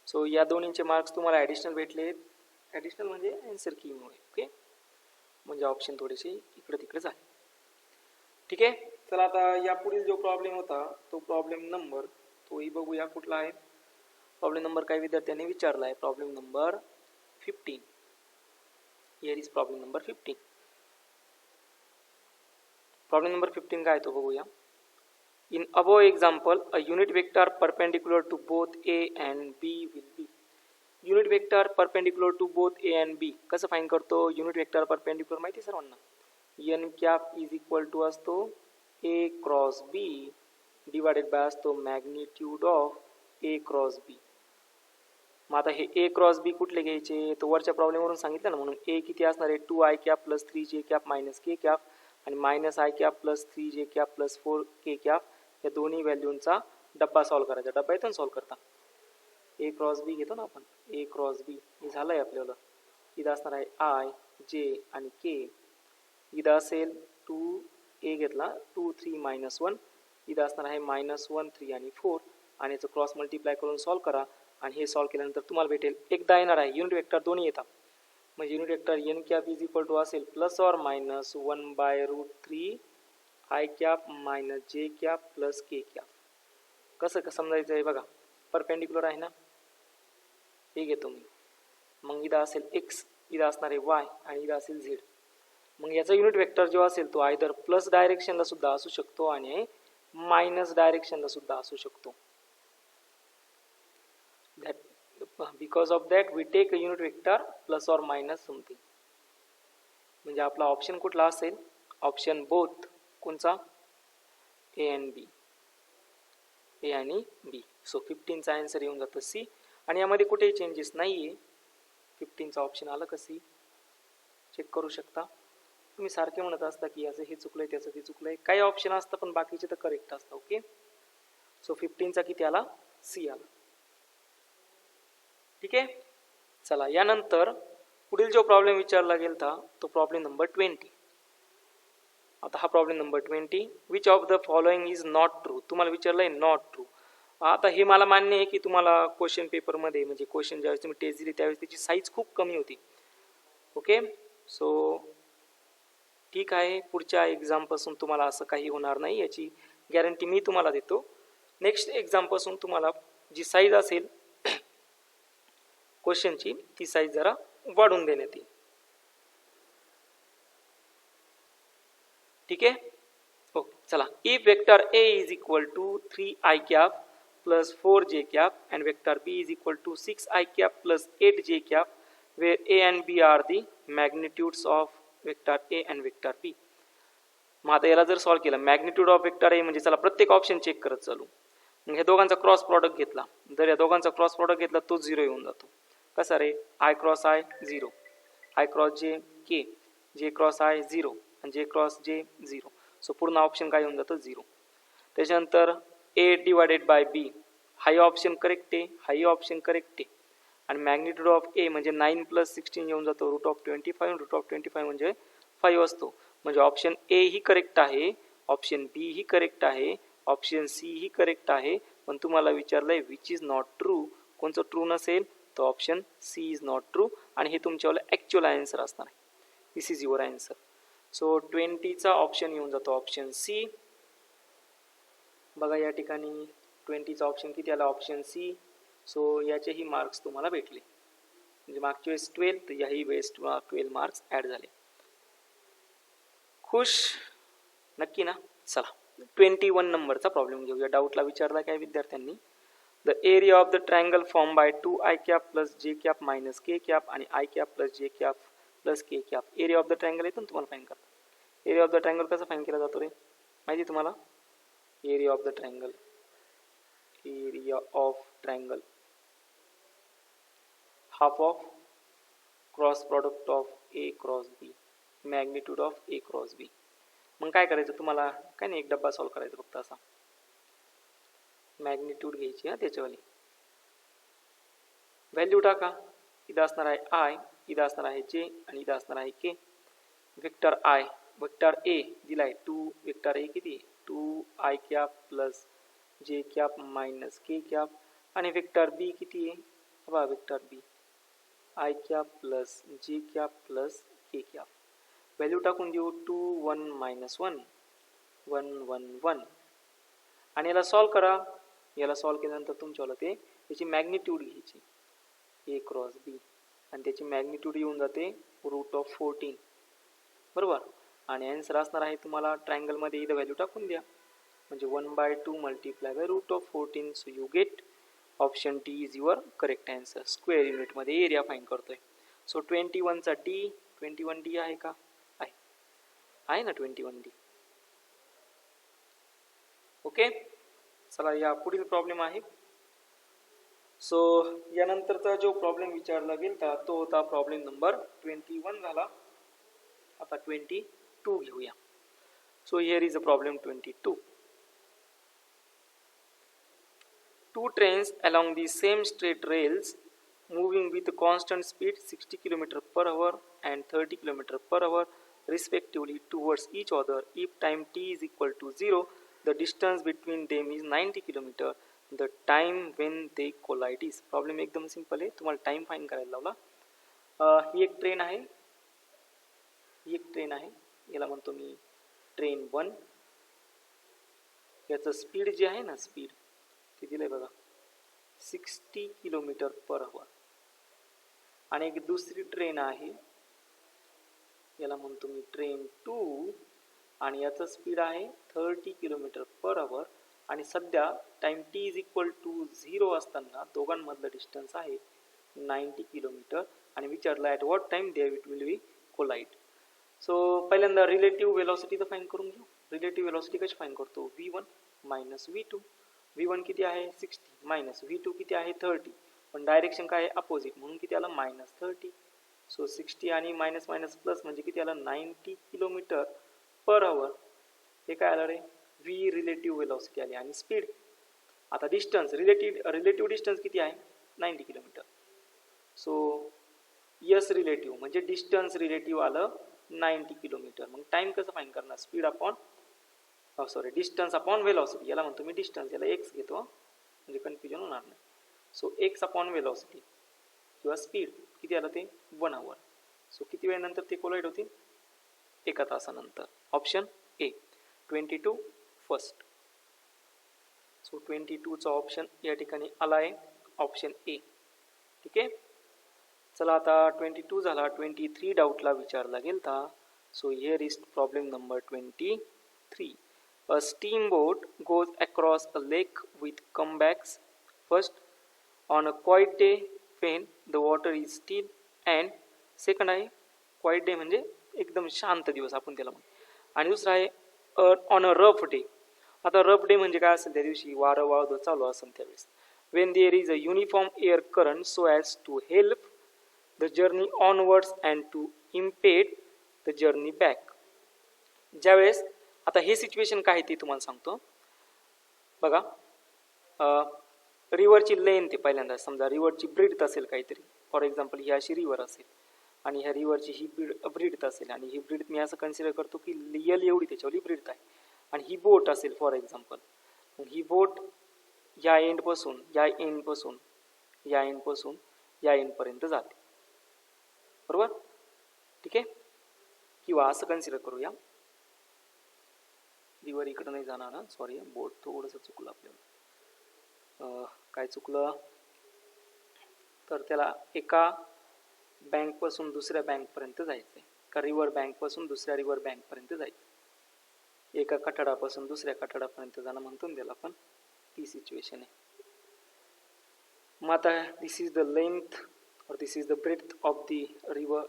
सो या दोन्हींचे मार्क्स तुम्हाला ॲडिशनल भेटले. ॲडिशनल म्हणजे आन्सर कीमुळे. ओके, म्हणजे ऑप्शन थोडेसे इकडे तिकडे झाले. ठीक आहे. चला आता या पुढील जो प्रॉब्लेम होता तो प्रॉब्लेम नंबर तोही बघूया कुठला आहे. प्रॉब्लेम नंबर काही विद्यार्थ्यांनी विचारला आहे. Problem number 15. Here is problem number 15. Problem number 15 काय तो बघूया. In above example a unit vector perpendicular to both A and B will be. Unit vector perpendicular to both A and B कसं find करतो. Unit vector perpendicular माहिती सर्वांना. N cap is equal to असतो A cross B divided by असतो magnitude of A cross बी. मग आता हे ए cross बी कुठले घ्यायचे तो वरच्या प्रॉब्लेमवरून सांगितलं ना. म्हणून ए किती असणार आहे 2i cap plus 3j cap minus के कॅप आणि minus I cap plus 3j cap plus 4k cap या दोन्ही व्हॅल्यूंचा डब्बा सॉल्व करायचा. डब्बा येतो सॉल्व करता. ए क्रॉस बी घेतो ना आपण. ए क्रॉस बी हे झालं आहे आपल्याला. इथं असणार आहे आय जे आणि के. इथं असेल 2a घेतला 2 3 मायनस 1. इथं असणार आहे मायनस 1 3 आणि 4 आणि याचं क्रॉस मल्टिप्लाय करून सॉल्व करा आणि हे सॉल्व केल्यानंतर तुम्हाला भेटेल एकदा येणार आहे. युनिट वेक्टर दोन्ही येतात म्हणजे unit vector N cap is equal to असेल plus or minus 1/√3 I cap minus J cap plus K cap. कसं समजायचं आहे बघा. परपेंडिक्युलर आहे ना हे घेतो मी. मग इथं असेल एक्स, इथं असणार आहे वाय आणि इथं असेल झेड. मग याचा युनिट वेक्टर जो असेल तो आयदर प्लस डायरेक्शनला सुद्धा असू शकतो आणि मायनस डायरेक्शनला सुद्धा असू शकतो. Because of that we take a unit vector plus or minus something. म्हणजे आपला ऑप्शन कुठला असेल? Option both. कोणचा? ए अँड बी. ए आणि बी. सो 15चा आन्सर येऊन जातं सी. आणि यामध्ये कुठेही चेंजेस नाही आहे. 15चा ऑप्शन आलं का सी? चेक करू शकता. तुम्ही सारखे म्हणत असता की याचं हे चुकलंय त्याचं ते चुकलंय. काही ऑप्शन असतं पण बाकीचे तर करेक्ट असतं. ओके. सो 15चा किती आला? सी आला. ठीक आहे. चला यानंतर पुढील जो प्रॉब्लेम विचारला गेला तो प्रॉब्लेम नंबर 20. आता हा problem number 20. Which of the following is not true. तुम्हाला विचारलंय नॉट ट्रू. आता हे मला मान्य आहे की तुम्हाला क्वेश्चन पेपरमध्ये म्हणजे क्वेश्चन ज्यावेळेस तुम्ही टेस्ट दिली त्यावेळेस त्याची साईज खूप कमी होती. ओके. सो ठीक आहे. पुढच्या एक्झामपासून तुम्हाला असं काही होणार नाही याची गॅरंटी मी तुम्हाला देतो. नेक्स्ट एक्झामपासून तुम्हाला जी साईज असेल क्वेश्चनची ती साईज जरा वाढून देण्यात येईल. ठीक आहे. ओके. चला. If vector A is equal to 3i cap plus 4j cap and vector B is equal to 6i cap plus 8j cap where A and B are the magnitudes of vector A and vector B. मग आता याला जर solve केलं magnitude of vector ए म्हणजे चला प्रत्येक option check करत चालू. मग हे दोघांचा क्रॉस प्रॉडक्ट घेतला. जर या दोघांचा क्रॉस प्रॉडक्ट घेतला तो 0 येऊन जातो. कसा रे? I cross I 0, I cross J K, जे क्रॉस आय 0 आणि जे क्रॉस जे 0. सो पूर्ण ऑप्शन काय येऊन जातं? 0. त्याच्यानंतर ए डिवायडेड बाय बी. हाही ऑप्शन करेक्ट आहे, हाही ऑप्शन करेक्ट आहे. आणि मॅग्निट्यूड ऑफ ए म्हणजे 9 + 16 येऊन जातो रूट ऑफ 25. रूट ऑफ 25 म्हणजे 5 असतो. म्हणजे ऑप्शन ए ही करेक्ट आहे, ऑप्शन बी ही करेक्ट आहे, ऑप्शन सी ही करेक्ट आहे. पण तुम्हाला विचारलंय विच इज नॉट ट्रू. कोणचं ट्रू नसेल? तर option C is not true. आणि हे तुमच्यावाला ॲक्च्युअल आन्सर असणार आहे. This is your answer. So 20चा ऑप्शन येऊन जातो ऑप्शन सी. बघा या ठिकाणी 20चा ऑप्शन किती आला? Option C. सो याचेही मार्क्स तुम्हाला भेटले. म्हणजे मागच्या वेळेस 12 तर याही वेळेस 12 मार्क्स ॲड झाले. खुश? नक्की ना? चला 21 नंबरचा प्रॉब्लेम घेऊया. डाऊटला विचारला काय विद्यार्थ्यांनी? The area of the triangle form by 2i cap plus j cap minus K cap आणि i cap plus j cap plus K cap. Area of the triangle येतो ना तुम्हाला फाईन करा. एरिया ऑफ द ट्रायंगल कसा find केला जातो रे? माहिती तुम्हाला? Area of the triangle, area of triangle half of cross product of A cross b, magnitude of A cross बी. मग काय करायचं तुम्हाला? काय नाही, एक डब्बा सॉल्व्ह करायचा फक्त असा. मॅग्निट्यूड घ्यायची त्याच्यावाली. व्हॅल्यू टाका. इथं असणार आहे आय, इथं असणार आहे जे आणि इथं असणार आहे k. Vector i, vector a दिलाय 2, वेक्टर ए किती? 2i cap plus j cap minus के कॅप. आणि वेक्टर बी किती आहे? बघा vector b i cap plus j cap plus K cap. Value टाकून देऊ 2 1 - 1 1 1 1. आणि याला सॉल्व्ह करा. याला सॉल्व्ह केल्यानंतर तुमच्याला ते त्याची मॅग्निट्यूड घ्यायची ए क्रॉस बी आणि त्याची मॅग्निट्यूड येऊन जाते रूट ऑफ 14. बरोबर. आणि आन्सर असणार आहे तुम्हाला ट्रायंगलमध्ये इथं व्हॅल्यू टाकून द्या म्हणजे 1/2 × root of 14. So you get option D is your correct answer. Square युनिटमध्ये एरिया फाईन करतोय. सो 21चा डी, 21 डी आहे का? आहे ना 21 डी. ओके. चला या पुढील प्रॉब्लेम आहे. सो यानंतरचा जो प्रॉब्लेम विचारला गेला तो होता प्रॉब्लेम नंबर 21 झाला. आता 22 घेऊया. So here is a problem 22. Two trains along the same straight rails moving with constant speed 60 km/h and 30 km/h respectively towards each other. If time t is equal to 0, the distance between them is 90 km. The time when they collide is. Problem एकदम simple आहे. तुम्हाला time fine करायला लावला. ही एक train आहे, ही एक train आहे. याला म्हणतो मी ट्रेन 1. याचं स्पीड जे आहे ना, स्पीड ते दिलंय बघा 60 km/h. आणि एक दुसरी ट्रेन आहे, याला म्हणतो मी ट्रेन 2. आणि याचं स्पीड आहे 30 किलोमीटर पर आवर आणि सध्या time t is equal to 0 असताना दोघांमधलं डिस्टन्स आहे 90 किलोमीटर आणि विचारलं at what time they it will be collide. So पहिल्यांदा रिलेटिव्ह वेलॉसिटी तर फाईन करून घेऊ. रिलेटिव्ह वेलॉसिटी कशी फाईन करतो? v1 minus v2. v1 किती आहे 60 मायनस v2 किती आहे 30, पण डायरेक्शन काय आहे अपोजिट म्हणून किती आलं -30. सो 60 आणि मायनस मायनस प्लस म्हणजे किती आलं 90 किलोमीटर पर आवर. हे काय आलं रे? v रिलेटिव्ह वेलॉसिटी आली. आणि स्पीड आता डिस्टन्स रिलेटिव्ह डिस्टन्स किती आहे 90 किलोमीटर. सो यस रिलेटिव्ह म्हणजे डिस्टन्स रिलेटिव्ह आलं 90 किलोमीटर. मग टाइम कसं फाईन करणार? Speed upon distance upon velocity. याला म्हणतो मी डिस्टन्स, याला एक्स घेतो म्हणजे कन्फ्युजन होणार नाही. सो एक्स अपॉन वेलॉसिटी किंवा स्पीड किती आलं ते 1 आवर. सो किती वेळेनंतर ते कोलाइड होतील? 1 तासानंतर. Option a 22 first. सो 22चा ऑप्शन या ठिकाणी आला आहे ऑप्शन ए. ठीक आहे. चला आता 22 झाला. 23 डाऊटला विचारला गेलता. So here is problem number 23. A steamboat goes across a lake with comebacks. First, on a quiet day when the water is still, and second आहे quiet day म्हणजे एकदम शांत दिवस आपण त्याला म्हणू. आणि दुसरा आहे ऑन अ रफ डे. आता रफ डे म्हणजे काय असेल? त्या दिवशी वारं वादळ चालू असेल त्यावेळेस. when there is a uniform air current so as to help the journey onwards and to impede the journey back. ज्यावेळेस आता हे सिच्युएशन काय आहे ते तुम्हाला सांगतो बघा. रिव्हरची लेंथ आहे पहिल्यांदा. समजा रिव्हरची ब्रीडथ असेल काहीतरी, फॉर एक्झाम्पल ही अशी रिव्हर असेल आणि ह्या रिव्हरची ही ब्रीडथ असेल आणि ही ब्रीडथ मी असं कन्सिडर करतो की यल एवढी त्याच्यावरली ब्रीडथ आहे. आणि ही बोट असेल फॉर एक्झाम्पल. ही बोट या एंडपासून या एंडपर्यंत जाते, बरोबर? ठीक आहे. किंवा असं कन्सिडर करूया, रिव्हर इकडं नाही जाणार ना, सॉरी बोट थोडंसं चुकलं आपल्याला. काय चुकलं तर त्याला एका बँकपासून दुसऱ्या बँकपर्यंत जायचं आहे का रिव्हर बँकपासून दुसऱ्या रिव्हर बँकपर्यंत जायचं. एका कठडापासून दुसऱ्या कठडापर्यंत जाणं म्हणतो ना त्याला आपण, ती सिच्युएशन आहे. मग आता दिस इज द लेंथ और this is the breadth of the river.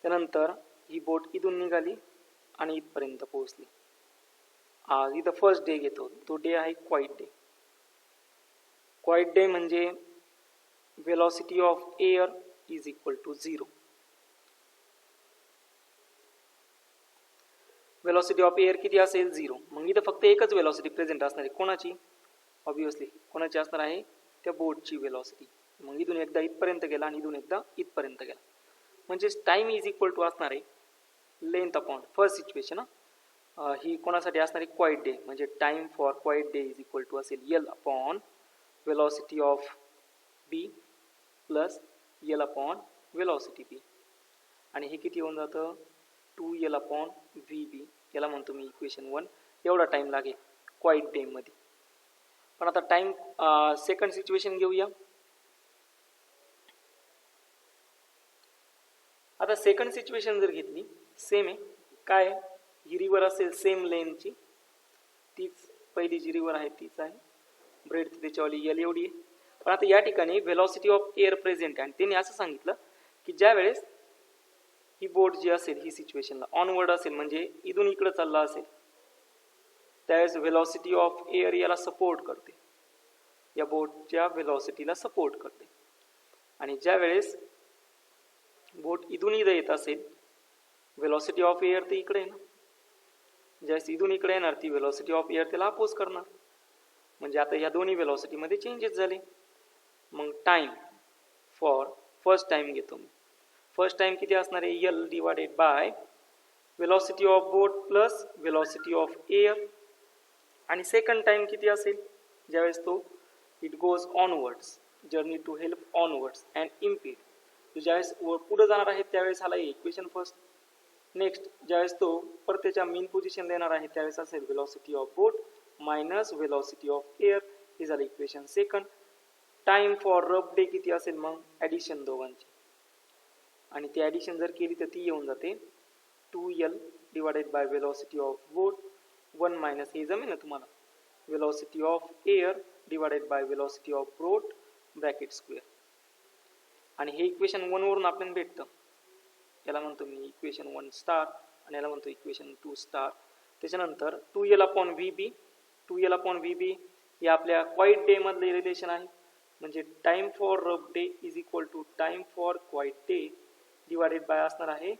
त्यानंतर ही बोट इथून निघाली आणि इथपर्यंत पोहोचली. आज इथं फर्स्ट डे घेतो, तो डे आहे क्वाईट डे. क्वाईट डे म्हणजे velocity of air is equal to 0. Velocity of air किती असेल 0. मग इथं फक्त एकच वेलॉसिटी प्रेझेंट असणार आहे. कोणाची? ऑब्विसली कोणाची असणार आहे? त्या बोटची वेलॉसिटी. मग इथून एकदा इथपर्यंत गेला आणि इथून एकदा इथपर्यंत गेला म्हणजे टाइम इज इक्वल टू असणार आहे लेंथ अपॉन फर्स्ट सिच्युएशन. ही कोणासाठी असणार आहे? Quiet day. म्हणजे time for quiet day is equal to असेल l upon velocity of b plus l upon velocity b. आणि हे किती होऊन जातं? 2l अपॉन व्ही बी. याला म्हणतो मी इक्वेशन 1. एवढा टाइम लागेल क्वाईट डे मध्ये. पण आता टाइम सेकंड सिच्युएशन घेऊया. आता सेकंड सिच्युएशन जर घेतली, सेम आहे. काय आहे? ही रिव्हर असेल सेम लेनची, तीच पहिली जी रिव्हर आहे तीच आहे. ब्रेड त्याच्यावाली यल एवढी आहे. पण आता या ठिकाणी वेलॉसिटी ऑफ एअर प्रेझेंट आहे आणि त्यांनी असं सांगितलं की ज्या वेळेस ही बोट जी असेल ही सिच्युएशनला ऑनवर्ड असेल म्हणजे इथून इकडे चालला असेल त्यावेळेस वेलॉसिटी ऑफ एअर याला सपोर्ट करते, या बोटच्या वेलॉसिटीला सपोर्ट करते. आणि ज्या वेळेस बोट इथून इथं येत असेल वेलॉसिटी ऑफ एअर ते इकडे आहे ना, ज्यावेळेस इथून इकडे येणार ती वेलॉसिटी ऑफ एअर त्याला अपोज करणार. म्हणजे आता या दोन्ही वेलॉसिटीमध्ये चेंजेस झाले. मग टाइम फॉर फर्स्ट टाइम घेतो मी. फर्स्ट टाइम किती असणार आहे? L divided by velocity of boat plus velocity of air. आणि सेकंड टाइम किती असेल? ज्यावेळेस तो it goes onwards, journey to help onwards and impede. तो ज्यावेळेस पुढे जाणार आहे त्यावेळेस आला इक्वेशन फर्स्ट. नेक्स्ट ज्यावेळेस तो परत त्याच्या मेन पोझिशन देणार आहे त्यावेळेस असेल velocity of boat minus velocity of air. हे झालं equation second. Time for rough day किती असेल? मग ॲडिशन दोघांची, आणि ती ॲडिशन जर केली तर ती येऊन जाते 2l divided by velocity of boat 1 minus हे जमेल ना तुम्हाला velocity of air divided by velocity of boat bracket square. आणि हे इक्वेशन 1 वरून आपल्याला भेटतं. याला म्हणतो मी इक्वेशन 1 स्टार आणि याला म्हणतो इक्वेशन 2 स्टार. त्याच्यानंतर 2L upon VB 2L upon VB हे आपल्या क्वाईट डे मधले रिलेशन आहे. म्हणजे time for rough day is equal to time for quiet day divided by असणार आहे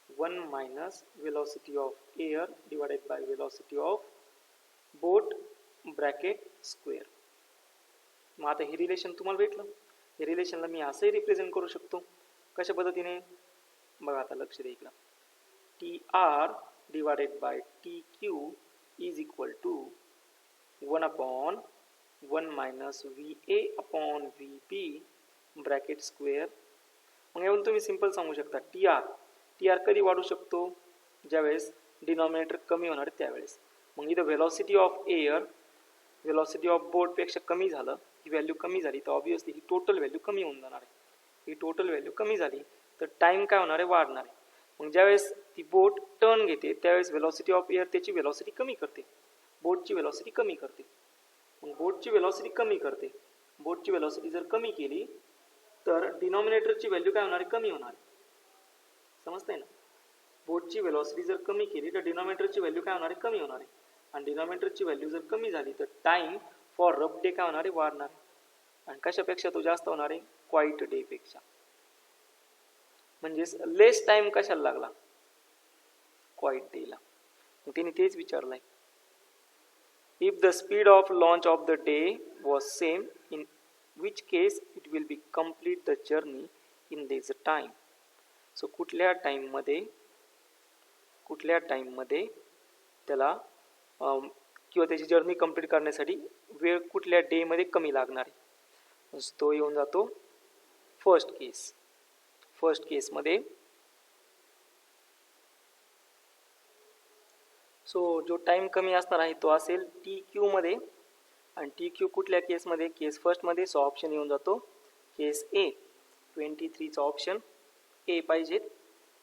1 minus velocity of air divided by velocity of boat bracket square. मग आता हे रिलेशन तुम्हाला भेटलं. हे रिलेशनला मी असंही रिप्रेझेंट करू शकतो. कशा पद्धतीने बघा आता लक्ष द्या इकडं. TR divided by TQ is equal to 1 upon 1 minus VA upon VB bracket square. मग यावरून तुम्ही सिंपल सांगू शकता TR कधी वाढू शकतो ज्यावेळेस डिनॉमिनेटर कमी होणार त्यावेळेस. मग इथं velocity of air velocity of boat पेक्षा कमी झालं, ही व्हॅल्यू कमी झाली तर ऑब्विसली ही टोटल व्हॅल्यू कमी होऊन जाणार आहे. ही टोटल व्हॅल्यू कमी झाली तर टाइम काय होणार आहे वाढणार आहे. मग ज्यावेळेस ती बोट टर्न घेते त्यावेळेस वेलोसिटी ऑफ एअर त्याची वेलोसिटी कमी करते, बोटची वेलोसिटी कमी करते. मग बोटची वेलोसिटी कमी करते. बोटची वेलोसिटी जर कमी केली तर डिनॉमिनेटरची व्हॅल्यू काय होणार आहे कमी होणार आहे. समजतंय ना. बोटची वेलोसिटी जर कमी केली तर डिनॉमिनेटरची व्हॅल्यू काय होणार आहे कमी होणार आहे. आणि डिनॉमिनेटरची व्हॅल्यू जर कमी झाली तर टाइम फॉर रफ डे काय होणार आहे वाढणार आहे. आणि कशापेक्षा तो जास्त होणार आहे क्वाईट डे पेक्षा. म्हणजेच लेस टाइम कशाला लागला क्वाईट डेला. मग तिने तेच विचारलंय. If the speed of launch of the day was same in which case it will be complete the journey in this time. So कुठल्या टाइममध्ये त्याला किंवा त्याची जर्नी कंप्लीट करण्यासाठी वेळ कुठल्या डे मध्ये कमी लागणार आहे. तो येऊन जातो फर्स्ट केसमध्ये. सो जो टाइम कमी असणार आहे तो असेल TQ मध्ये. आणि TQ कुठल्या केसमध्ये केस फर्स्टमध्ये. सो ऑप्शन येऊन जातो केस A 23चा ऑप्शन A पाहिजे.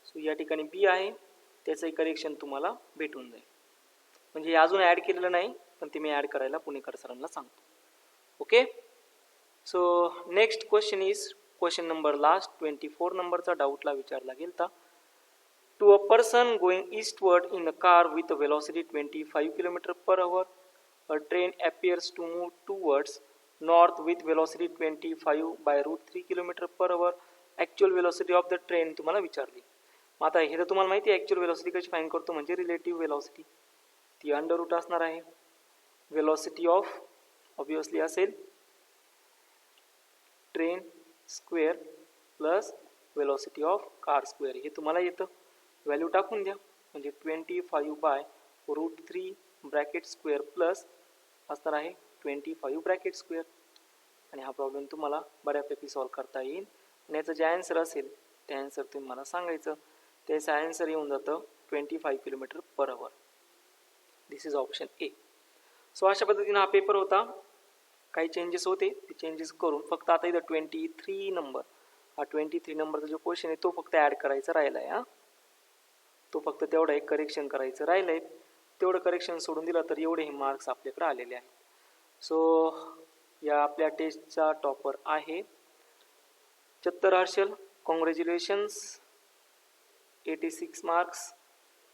सो या ठिकाणी B आहे त्याचंही करेक्शन तुम्हाला भेटून जाईल. म्हणजे अजून ॲड केलेलं नाही पण ते मी ॲड करायला पुणेकर सरांना सांगतो. Okay. So next question is question number last 24 नंबरचा डाऊटला विचारला गेलता. To a person going eastward in a car with a velocity 25 km/h a train appears to move towards north with velocity 25 by root 3 km/h. Actual velocity of the train तुम्हाला विचारली. मग आता हे तर तुम्हाला माहिती आहे ॲक्च्युअल वेलोसिटी कशी फाइंड करतो म्हणजे रिलेटिव्ह वेलोसिटी. ती अंडर रूट असणार आहे वेलोसिटी ऑफ ऑब्वियसली असेल train square plus velocity of car square. हे तुम्हाला येतं. व्हॅल्यू टाकून द्या म्हणजे 25 by root 3 bracket square plus असणार आहे 25 ब्रॅकेट स्क्वेअर. आणि हा प्रॉब्लेम तुम्हाला बऱ्यापैकी सॉल्व करता येईल. आणि याचं जे आन्सर असेल ते आन्सर तुम्ही मला सांगायचं. त्याचं आन्सर येऊन जातं 25 km/h. This is option A. So अशा पद्धतीने हा पेपर होता. काही चेंजेस होते ते चेंजेस करून फक्त आता इथं 23 नंबर हा 23 नंबरचा जो क्वेश्चन आहे तो फक्त ॲड करायचा राहिला आहे. तो फक्त तेवढं एक करेक्शन करायचं राहिलं आहे. तेवढं करेक्शन सोडून दिलं तर एवढे हे मार्क्स आपल्याकडे आलेले आहेत. सो या आपल्या टेस्टचा टॉपर आहे चत्तर हर्षल. कॉंग्रॅच्युलेशन्स. 86 मार्क्स.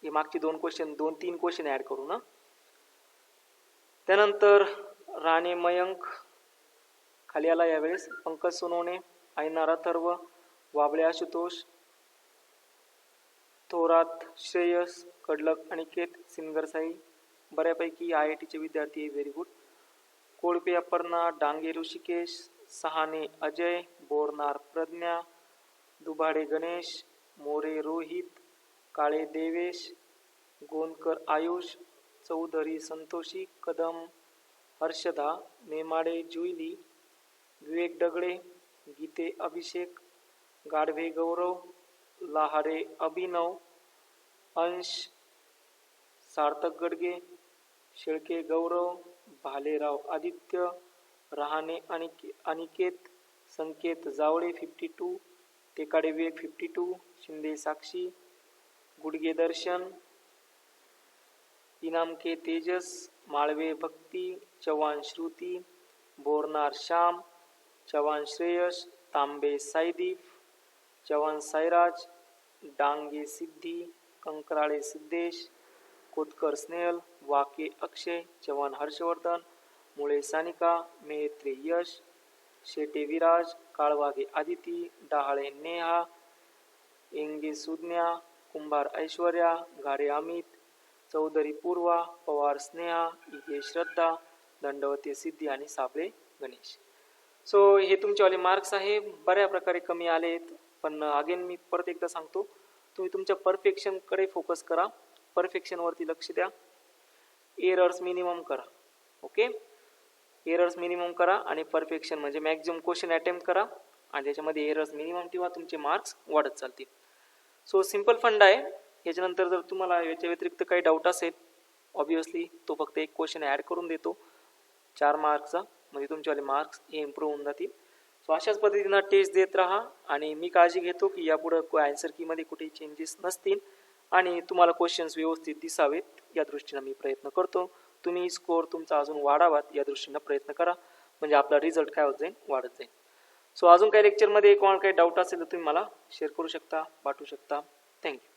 हे मागचे 2-3 क्वेश्चन ॲड करू ना. त्यानंतर राणे मयंक खाली आला यावेळेस. पंकज सोनवणे, ऐनार अथर्व, वाबळे आशुतोष, थोरात श्रेयस, कडलक अनिकेत, सिनगर साई बऱ्यापैकी IITचे विद्यार्थी. Very good. कोळपे अपर्णा, डांगे ऋषिकेश, सहाने अजय, बोरनार प्रज्ञा, दुभाडे गणेश, मोरे रोहित, काळे देवेश, गोंदकर आयुष, चौधरी संतोषी, कदम हर्षदा, नेमाडे जुईली, विवेक दगडे, गीते अभिषेक, गाढवे गौरव, लहारे अभिनव, अंश, सार्थक गडगे, शेळके गौरव, भालेराव आदित्य, रहाणे अनिकेत, संकेत जावळे 52, टेकाडे विवेक 52, शिंदे साक्षी, गुडगे दर्शन, इनाम के तेजस, माळवे भक्ती, चव्हाण श्रुती, बोरनार श्याम, चव्हाण श्रेयस, तांबे साईदीप, चव्हाण साईराज, डांगे सिद्धी, कंकराळे सिद्धेश, कोतकर स्नेहल, वाके अक्षय, चव्हाण हर्षवर्धन, मुळे सानिका, मेहत्रे यश, शेटे विराज, काळवागे आदिती, डहाळे नेहा, एंगे सुज्ञा, कुंभार ऐश्वर्या, घारे अमित, चौधरी पूर्वा, पवार स्नेहा, इगे श्रद्धा, दंडवते सिद्धी आणि साबळे गणेश. सो हे तुमचेवाले मार्क्स आहे, बऱ्या प्रकारे कमी आलेत. पण अगेन मी परत एकदा सांगतो, तुम्ही तुमच्या परफेक्शनकडे फोकस करा, परफेक्शनवरती लक्ष द्या, एरर्स मिनिमम करा. ओके, एरर्स मिनिमम करा आणि परफेक्शन म्हणजे मॅक्झिमम क्वेश्चन अटेम्प्ट करा आणि त्याच्यामध्ये एरर्स मिनिमम ठेवा, तुमचे मार्क्स वाढत चालतील. सो सिंपल फंड आहे. याच्यानंतर जर तुम्हाला याच्या व्यतिरिक्त काही डाऊट असेल, ऑब्विसली तो फक्त एक क्वेश्चन ॲड करून देतो 4 मार्क्सचा, म्हणजे तुमच्यावाले मार्क्स हे इम्प्रूव्ह होऊन जातील. सो अशाच पद्धतीनं टेस्ट देत राहा आणि मी काळजी घेतो की यापुढं आन्सर कीमध्ये कुठेही चेंजेस नसतील आणि तुम्हाला क्वेश्चन्स व्यवस्थित दिसावेत या दृष्टीनं मी प्रयत्न करतो. तुम्ही स्कोअर तुमचा अजून वाढावात या दृष्टीनं प्रयत्न करा, म्हणजे आपला रिझल्ट काय होत जाईल, वाढत जाईल. सो अजून काही लेक्चरमध्ये कोणाला काही डाऊट असेल तर तुम्ही मला शेअर करू शकता, पाठवू शकता. थँक्यू.